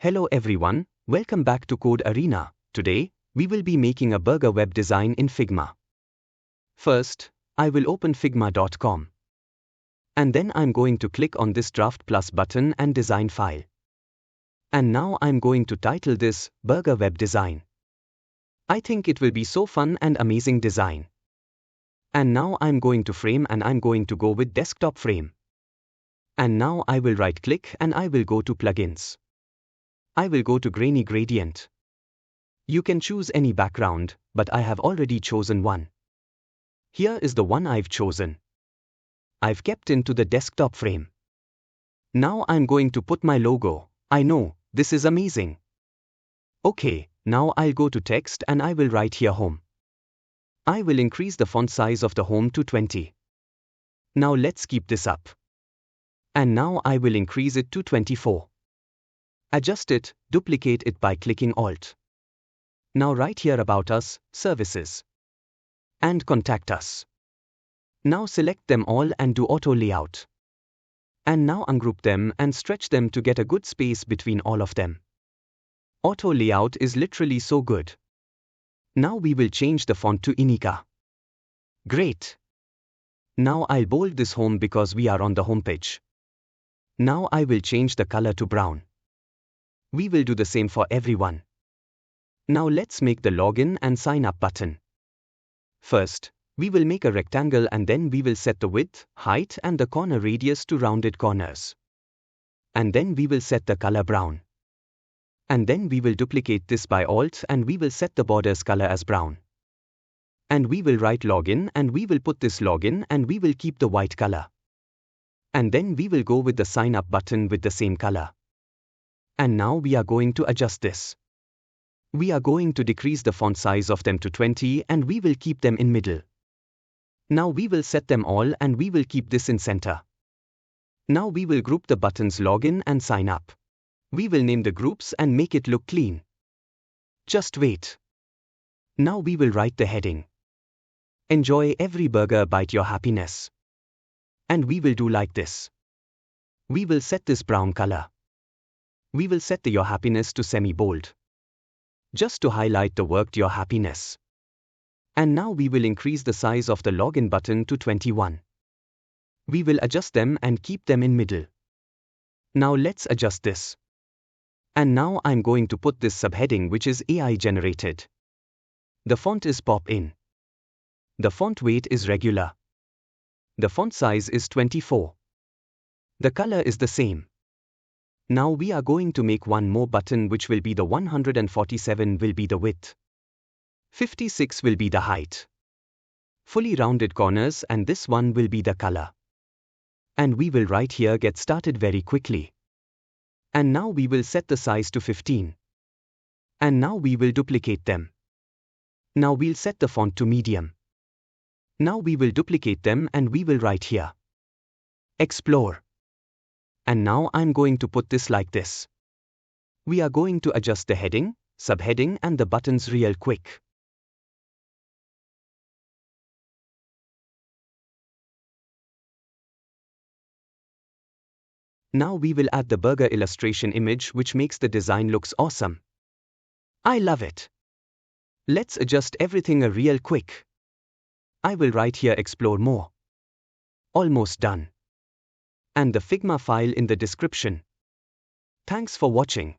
Hello everyone, welcome back to Code Arena. Today, we will be making a burger web design in Figma. First, I will open figma.com. And then I'm going to click on this Draft Plus button and design file. And now I'm going to title this Burger Web Design. I think it will be so fun and amazing design. And now I'm going to frame and I'm going to go with desktop frame. And now I will right click and I will go to plugins. I will go to grainy gradient. You can choose any background, but I have already chosen one. Here is the one I've chosen. I've kept into the desktop frame. Now I'm going to put my logo. I know, this is amazing. Okay, now I'll go to text and I will write here home. I will increase the font size of the home to 20. Now let's keep this up. And now I will increase it to 24. Adjust it, duplicate it by clicking Alt. Now write here about us, services. And contact us. Now select them all and do auto layout. And now ungroup them and stretch them to get a good space between all of them. Auto layout is literally so good. Now we will change the font to Inika. Great. Now I'll bold this home because we are on the homepage. Now I will change the color to brown. We will do the same for everyone. Now let's make the login and sign up button. First, we will make a rectangle and then we will set the width, height and the corner radius to rounded corners. And then we will set the color brown. And then we will duplicate this by Alt and we will set the borders color as brown. And we will write login and we will put this login and we will keep the white color. And then we will go with the sign up button with the same color. And now we are going to adjust this. We are going to decrease the font size of them to 20 and we will keep them in middle. Now we will set them all and we will keep this in center. Now we will group the buttons login and sign up. We will name the groups and make it look clean. Just wait. Now we will write the heading. Enjoy every burger bite your happiness. And we will do like this. We will set this brown color. We will set the your happiness to semi-bold. Just to highlight the worked your happiness. And now we will increase the size of the login button to 21. We will adjust them and keep them in middle. Now let's adjust this. And now I'm going to put this subheading which is AI generated. The font is pop-in. The font weight is regular. The font size is 24. The color is the same. Now we are going to make one more button which will be the 147 will be the width. 56 will be the height. Fully rounded corners and this one will be the color. And we will write here get started very quickly. And now we will set the size to 15. And now we will duplicate them. Now we'll set the font to medium. Now we will duplicate them and we will write here. Explore. And now I'm going to put this like this. We are going to adjust the heading, subheading and the buttons real quick. Now we will add the burger illustration image which makes the design looks awesome. I love it. Let's adjust everything a real quick. I will write here explore more. Almost done. And the Figma file in the description. Thanks for watching.